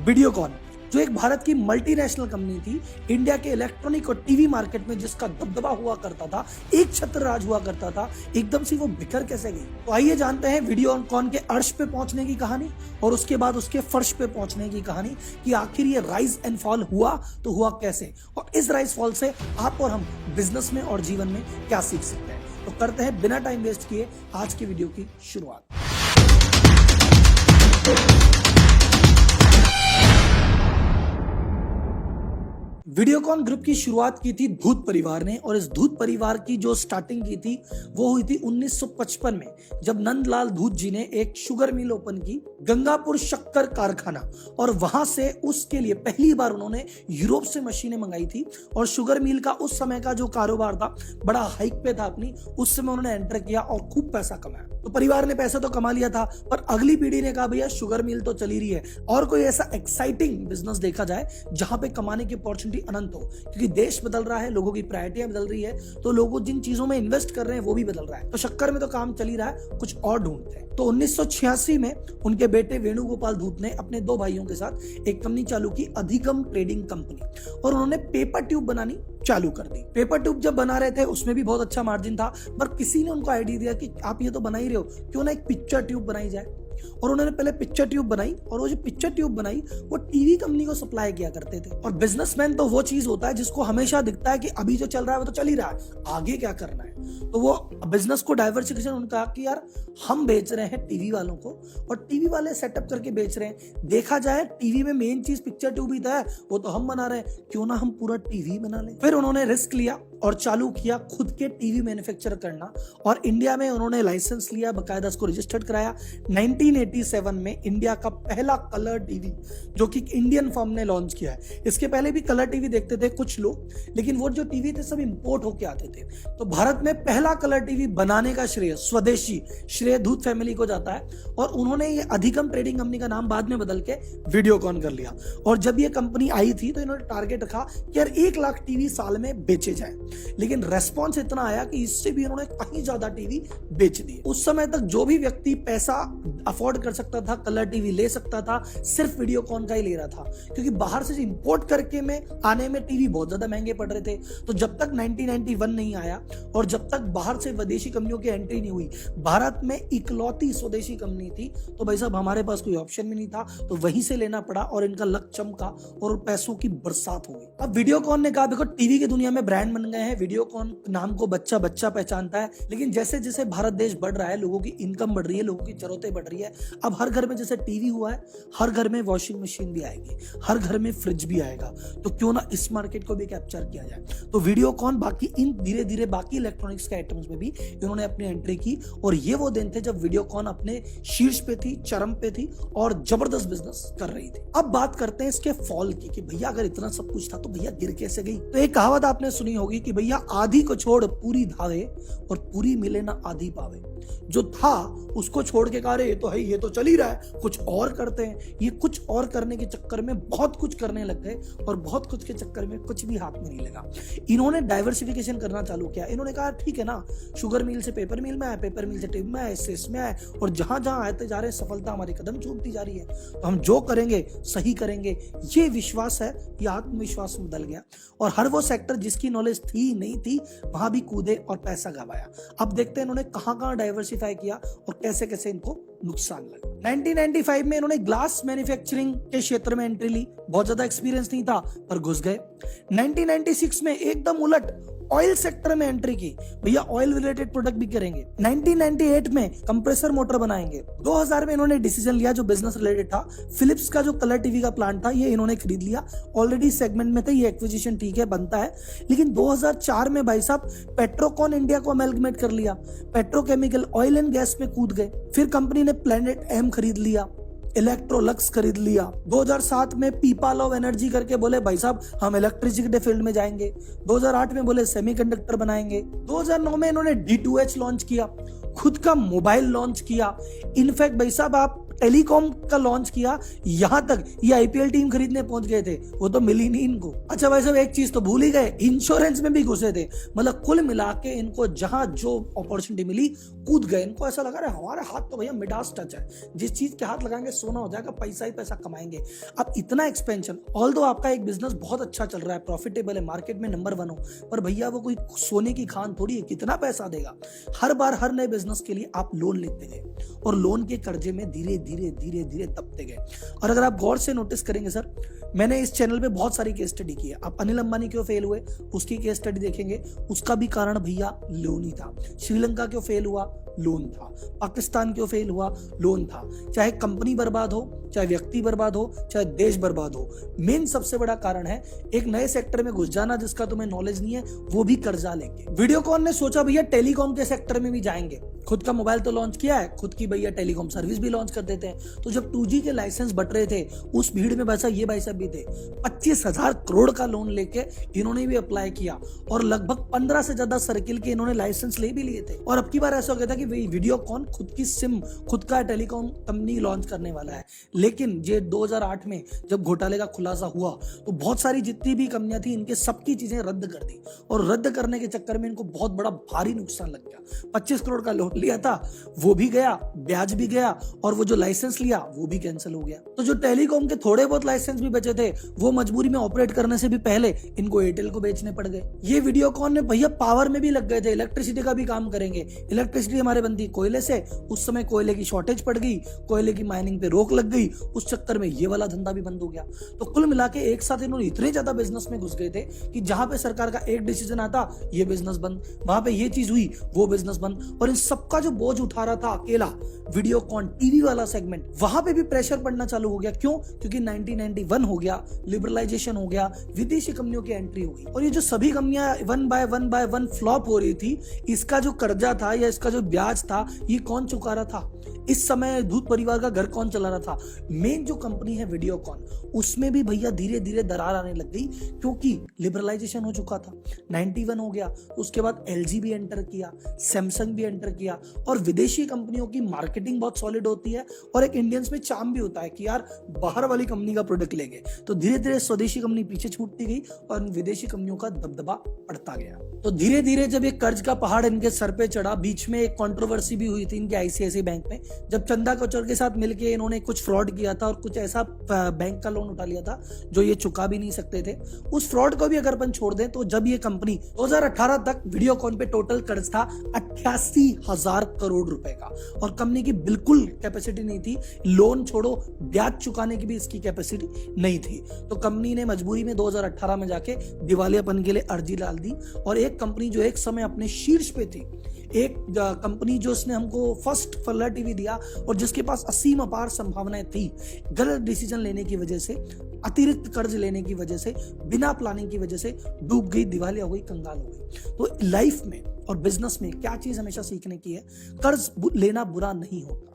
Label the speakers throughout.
Speaker 1: वीडियोकॉन जो एक भारत की मल्टीनेशनल कंपनी थी, इंडिया के इलेक्ट्रॉनिक और टीवी मार्केट में जिसका दबदबा हुआ करता था, एक छत्र राज हुआ करता था, एकदम से वो बिखर कैसे गई। तो आइए जानते हैं वीडियोकॉन के अर्श पे पहुंचने की कहानी और उसके बाद उसके फर्श पे पहुंचने की कहानी कि आखिर ये राइज एंड फॉल हुआ तो हुआ कैसे, और इस राइज फॉल से आप और हम बिजनेस में और जीवन में क्या सीख सकते हैं। तो करते हैं बिना टाइम वेस्ट किए आज की वीडियो की शुरुआत। वीडियोकॉन ग्रुप की शुरुआत की थी धूत परिवार ने, और इस धूत परिवार की जो स्टार्टिंग की थी वो हुई थी 1955 में, जब नंदलाल धूत जी ने एक शुगर मिल ओपन की, गंगापुर शक्कर कारखाना, और वहां से उसके लिए पहली बार उन्होंने यूरोप से मशीनें मंगाई थी। और शुगर मिल का उस समय का जो कारोबार था बड़ा हाइक पे था अपनी, उस समय उन्होंने एंटर किया और खूब पैसा कमाया। तो परिवार ने पैसा तो कमा लिया था, पर अगली पीढ़ी ने कहा भैया शुगर मिल तो चली रही है, और कोई ऐसा एक्साइटिंग बिजनेस देखा जाए जहां पे कमाने की अपॉर्चुनिटी अनंत हो, क्योंकि देश बदल रहा है, लोगों की प्रायोरिटियां बदल रही है, तो लोग जिन चीजों में इन्वेस्ट कर रहे हैं वो भी बदल रहा है। तो शक्कर में तो काम चल ही रहा है, कुछ और ढूंढते हैं। तो 1986 में उनके बेटे वेणुगोपाल धूत ने अपने दो भाइयों के साथ एक कंपनी चालू की, अधिगम ट्रेडिंग कंपनी, और उन्होंने पेपर ट्यूब बनानी चालू कर दी। पेपर ट्यूब जब बना रहे थे उसमें भी बहुत अच्छा मार्जिन था, पर किसी ने उनको आइडिया दिया कि आप ये तो बना ही रहे हो, क्यों ना एक पिक्चर ट्यूब बनाई जाए। और उन्होंने पहले पिक्चर ट्यूब बनाई, और वो जो पिक्चर ट्यूब बनाई वो टीवी कंपनी को सप्लाई किया करते थे। और बिजनेसमैन तो वो चीज होता है जिसको हमेशा दिखता है कि अभी जो चल रहा है वो तो चल ही रहा है, आगे क्या करना है। तो वो बिजनेस को डाइवर्सिफिकेशन उनका कि यार हम बेच रहे हैं टीवी वालों को, और टीवी वाले सेटअप करके बेच रहे हैं। देखा जाए टीवी में मेन चीज पिक्चर ट्यूब ही था, वो तो हम बना रहे हैं, क्यों ना हम पूरा टीवी बना लें। फिर उन्होंने रिस्क लिया और चालू किया खुद के टीवी मैन्युफैक्चर करना, और इंडिया में उन्होंने लाइसेंस लिया, बकायदा उसको रजिस्टर्ड कराया। 1987 में इंडिया का पहला कलर टीवी जो कि इंडियन फर्म ने लॉन्च किया है। इसके पहले भी कलर टीवी देखते थे कुछ लोग, लेकिन वो जो टीवी थे सब इंपोर्ट होके आते थे। तो भारत में पहला कलर टीवी बनाने का श्रेय, स्वदेशी श्रेय धूत फैमिली को जाता है, और उन्होंने ये अधिगम ट्रेडिंग कंपनी का नाम बाद में बदल के वीडियोकॉन कर लिया। और जब ये कंपनी आई थी तो इन्होंने टारगेट रखा कि यार 1 लाख टीवी साल में बेचे जाए, लेकिन रेस्पॉन्स इतना आया कि इससे भी इन्होंने कहीं ज्यादा टीवी बेच दिए। उस समय तक जो भी व्यक्ति पैसा अफोर्ड कर सकता था, कलर टीवी ले सकता था, सिर्फ वीडियोकॉन का ही ले रहा था, क्योंकि बाहर से इंपोर्ट करके में आने में टीवी बहुत ज्यादा महंगे पड़ रहे थे। तो जब तक 1991 नहीं आया और जब तक बाहर से विदेशी कंपनियों की एंट्री नहीं हुई, भारत में इकलौती स्वदेशी कंपनी थी, तो भाई साहब हमारे पास कोई ऑप्शन भी नहीं था, तो वहीं से लेना पड़ा, और इनका लक चमका और पैसों की बरसात हो गई। अब वीडियोकॉन ने कहा देखो टीवी की दुनिया में ब्रांड बन गए हैं, वीडियोकॉन नाम को बच्चा बच्चा पहचानता है, लेकिन जैसे जैसे भारत देश बढ़ रहा है, लोगों की इनकम बढ़ रही है, लोगों की जरूरतें बढ़ रही है, अब हर घर में जैसे टीवी हुआ है, हर घर में वॉशिंग मशीन भी आएगी, हर घर में फ्रिज भी आएगा, तो क्यों ना इस मार्केट को भी कैप्चर किया जाए। तो वीडियोकॉन बाकी इन धीरे धीरे बाकी इलेक्ट्रॉनिक्स के आइटम्स में भी इन्होंने अपनी एंट्री की, और ये वो दिन थे जब वीडियोकॉन अपने शीर्ष पे थी, चरम पे थी, और जबरदस्त बिजनेस कर रही थी। अब बात करते हैं इसके फॉल की, कि भैया अगर इतना सब कुछ था तो भैया गिर कैसे गई। तो एक कहावत आपने सुनी होगी कि भैया आधी को छोड़ पूरी धावे, और पूरी मिले ना आधी पावे। जो था उसको छोड़ के कहा ये तो है, ये तो चल ही रहा है, कुछ और करते हैं। ये कुछ और करने के चक्कर में बहुत कुछ करने लग गए, और बहुत कुछ के चक्कर में कुछ भी हाथ में नहीं लगा। इन्होंने डाइवर्सिफिकेशन करना चालू किया। इन्होंने कहा ठीक है ना, शुगर मिल से पेपर मिल में आए, पेपर मिल से टिप में आए, इससे इसमें आए, और जहां जहां आते जा रहे हैं सफलता हमारी कदम चूमती जा रही है, तो हम जो करेंगे सही करेंगे, ये विश्वास है, ये आत्मविश्वास में बदल गया। और हर वो सेक्टर जिसकी नॉलेज थी नहीं थी वहां भी कूदे और पैसा गवाया। अब देखते हैं इन्होंने कहां कहां डाइवर्सिफाई किया और कैसे कैसे इनको नुकसान लगा। 1995 में इन्होंने ग्लास मैन्युफैक्चरिंग के क्षेत्र में एंट्री ली, बहुत ज्यादा एक्सपीरियंस नहीं था पर घुस गए। 1996 में एकदम उलट ऑयल सेक्टर में एंट्री की, भैया ऑयल रिलेटेड प्रोडक्ट भी करेंगे। 1998 में कंप्रेसर मोटर बनाएंगे। 2000 में इन्होंने डिसीजन लिया जो बिजनेस रिलेटेड था, फिलिप्स का जो कलर टीवी का प्लांट था ये इन्होंने खरीद लिया, ऑलरेडी सेगमेंट में थे, ये एक्विजिशन ठीक है बनता है। लेकिन 2004 में भाई साहब पेट्रोकॉन इंडिया को अमेलगमेट कर लिया, पेट्रोकेमिकल ऑयल एंड गैस में कूद गए। फिर कंपनी ने प्लैनेट एम खरीद लिया, इलेक्ट्रोलक्स खरीद लिया। 2007 में पीपाल ऑफ एनर्जी करके बोले भाई साहब हम इलेक्ट्रिसिटी फील्ड में जाएंगे। 2008 में बोले सेमीकंडक्टर बनाएंगे। 2009 में इन्होंने D2H लॉन्च किया, खुद का मोबाइल लॉन्च किया। इनफैक्ट भाई साहब आप टेलीकॉम का लॉन्च किया, यहां तक ये आईपीएल टीम खरीदने पहुंच गए थे, वो तो मिली नहीं इनको। अच्छा भाई साहब एक चीज तो भूल ही गए, इंश्योरेंस में भी घुसे थे। मतलब कुल मिला के इनको जहां जो अपॉर्चुनिटी मिली कूद गए। इनको ऐसा लगा रहा हमारे हाथ तो भैया मिडास टच है, जिस चीज के हाथ लगाएंगे सोना हो जाएगा, पैसा ही पैसा कमाएंगे। अब इतना एक्सपेंशन, ऑल्दो आपका एक बिजनेस बहुत अच्छा चल रहा है, प्रॉफिटेबल है, मार्केट में नंबर 1 हो, पर भैया वो कोई सोने की खान थोड़ी है, कितना पैसा देगा। हर बार हर नए बिजनेस के लिए आप लोन लेते गए और लोन के कर्जे में धीरे धीरे धीरे धीरे दबते गए। और अगर आप गौर से नोटिस करेंगे सर, मैंने इस चैनल पे बहुत सारी केस स्टडी की है। आप अनिल अंबानी क्यों फेल हुए उसकी केस स्टडी देखेंगे, उसका भी कारण भैया लोन ही था। श्रीलंका क्यों फेल हुआ, लोन था। पाकिस्तान क्यों फेल हुआ, लोन था। चाहे कंपनी बर्बाद हो, चाहे व्यक्ति बर्बाद हो, चाहे देश बर्बाद हो, मेन सबसे बड़ा कारण है एक नए सेक्टर में घुस जाना जिसका तुम्हें नॉलेज नहीं है, वो भी कर्जा लेके। वीडियोकॉन ने सोचा भैया टेलीकॉम के सेक्टर में भी जाएंगे, खुद का मोबाइल तो लॉन्च किया है, खुद की भैया टेलीकॉम सर्विस भी लॉन्च कर देते हैं। तो जब 2G के लाइसेंस बट रहे थे, उस भीड़ में वैसा ये भाई साहब भी थे। 25,000 करोड़ का लोन लेके इन्होंने भी अप्लाई किया और लगभग 15 से ज्यादा सर्किल के इन्होंने लाइसेंस ले भी लिए थे। और अब की बार ऐसा हो गया था कि वीडियोकॉन खुद की सिम, खुद का टेलीकॉम कंपनी लॉन्च करने वाला है। लेकिन ये 2008 में जब घोटाले का खुलासा हुआ तो बहुत सारी जितनी भी कंपनियां थी, इनके सबकी चीजें रद्द कर दी और रद्द करने के चक्कर में इनको बहुत बड़ा भारी नुकसान लग गया। 25 करोड़ का लोन लिया था, वो भी गया, ब्याज भी गया, और वो जो लाइसेंस लिया वो भी कैंसिल हो गया। तो जो टेलीकॉम के थोड़े बहुत लाइसेंस भी बचे थे, वो मजबूरी में ऑपरेट करने से भी पहले इनको एयरटेल को बेचने पड़ गए। ये वीडियोकॉन ने भैया पावर में भी लग गए थे, इलेक्ट्रिसिटी का भी काम करेंगे। इलेक्ट्रिसिटी हमारे बनती कोयले से, उस समय कोयले की शॉर्टेज पड़ गई, कोयले की माइनिंग पे रोक लग गई, उस चक्कर में ये वाला धंधा भी बंद हो गया। तो कुल मिला के एक साथ इन्होंने इतने ज्यादा बिजनेस में घुस गए थे कि जहां पे सरकार का एक डिसीजन आता, ये बिजनेस बंद, वहां पे ये चीज हुई, वो बिजनेस बंद। और इन सबका जो बोझ उठा रहा था अकेला वीडियोकॉन टीवी वाला सेगमेंट, वहां पे भी प्रेशर पड़ना चालू हो गया। क्यों? क्योंकि 1991 हो गया, लिबरलाइजेशन हो गया, विदेशी कंपनियों की एंट्री हो गई, और ये जो सभी कंपनियां वन बाय वन फ्लॉप हो रही थी, इसका जो कर्जा था या इसका जो ब्याज था, ये कौन चुका रहा था? इस समय धूत परिवार का घर कौन चला रहा था? मेन जो कंपनी है वीडियोकॉन, उसमें भी भैया धीरे धीरे दरार आने लग गई, क्योंकि लिबरलाइजेशन हो चुका था। 91 हो गया, उसके बाद LG भी एंटर किया, सैमसंग भी एंटर किया, और विदेशी कंपनियों की मार्केटिंग बहुत सॉलिड होती है और एक इंडियंस में चार्म भी होता है कि यार बाहर वाली कंपनी का प्रोडक्ट लेंगे। तो धीरे धीरे स्वदेशी कंपनी पीछे छूटती गई और विदेशी कंपनियों का दबदबा बढ़ता गया। तो धीरे धीरे जब एक कर्ज का पहाड़ इनके सर पे चढ़ा, बीच में एक कंट्रोवर्सी भी हुई थी इनके ICICI बैंक में, जब चंदा कोचर के साथ मिलके इन्होंने कुछ फ्रॉड किया था और कुछ ऐसा बैंक का लोन उठा लिया था जो ये चुका भी नहीं सकते थे। उस फ्रॉड को भी अगर अपन छोड़ दें तो जब ये कंपनी 2018 तक वीडियोकॉन पे टोटल कर्ज था 88,000 करोड़ रुपए का, और कंपनी की बिल्कुल कैपेसिटी नहीं थी, लोन छोड़ो ब्याज चुकाने की भी इसकी कैपेसिटी नहीं थी। तो कंपनी ने मजबूरी में 2018 में जाके दिवालियापन के लिए अर्जी डाल दी, और एक कंपनी जो एक समय अपने शीर्ष पे थी, एक कंपनी जो उसने हमको फर्स्ट फल्ला टीवी दिया और जिसके पास असीम अपार संभावनाएं थी, गलत डिसीजन लेने की वजह से, अतिरिक्त कर्ज लेने की वजह से, बिना प्लानिंग की वजह से डूब गई, दिवालिया हो गई, कंगाल हो गई। तो लाइफ में और बिजनेस में क्या चीज हमेशा सीखने की है? कर्ज लेना बुरा नहीं होता।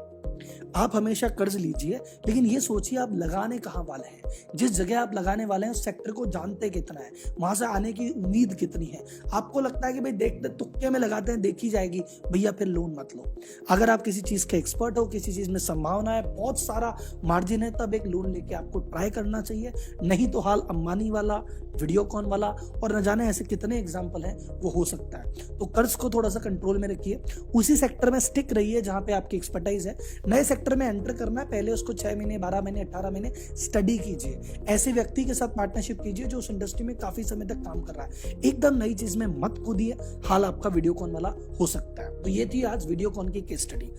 Speaker 1: आप हमेशा कर्ज लीजिए, लेकिन ये सोचिए आप लगाने कहां वाले हैं। जिस जगह आप लगाने वाले हैं उस सेक्टर को जानते कितना है, वहां से आने की उम्मीद कितनी है। आपको लगता है कि भाई देखते तुक्के में लगाते हैं, देखी जाएगी, भैया फिर लोन मत लो। अगर आप किसी चीज के एक्सपर्ट हो, किसी चीज में संभावना है, बहुत सारा मार्जिन है, तब एक लोन लेके आपको ट्राई करना चाहिए। नहीं तो हाल अंबानी वाला, वीडियोकॉन वाला, और न जाने ऐसे कितने एग्जाम्पल हैं, वो हो सकता है। तो कर्ज को थोड़ा सा कंट्रोल में रखिए, उसी सेक्टर में स्टिक रहिए जहां पे आपकी एक्सपर्टाइज है। नए सेक्टर में एंटर करना है, पहले उसको 6 महीने, 12 महीने, 18 महीने स्टडी कीजिए। ऐसे व्यक्ति के साथ पार्टनरशिप कीजिए जो उस इंडस्ट्री में काफी समय तक काम कर रहा है। एकदम नई चीज में मत कूदिए, हाल आपका वीडियोकॉन वाला हो सकता है। तो ये थी आज वीडियोकॉन की केस स्टडी।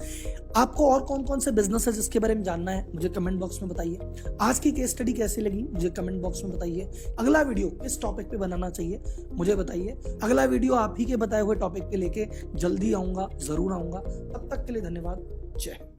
Speaker 1: आपको और कौन कौन से बिजनेस है जिसके बारे में जानना है, मुझे कमेंट बॉक्स में बताइए। आज की केस स्टडी कैसी लगी मुझे कमेंट बॉक्स में बताइए। अगला वीडियो किस टॉपिक पे बनाना चाहिए मुझे बताइए। अगला वीडियो आप ही के बताए हुए टॉपिक पे लेके जल्दी आऊंगा, जरूर आऊंगा। तब तक के लिए धन्यवाद। जय हिंद।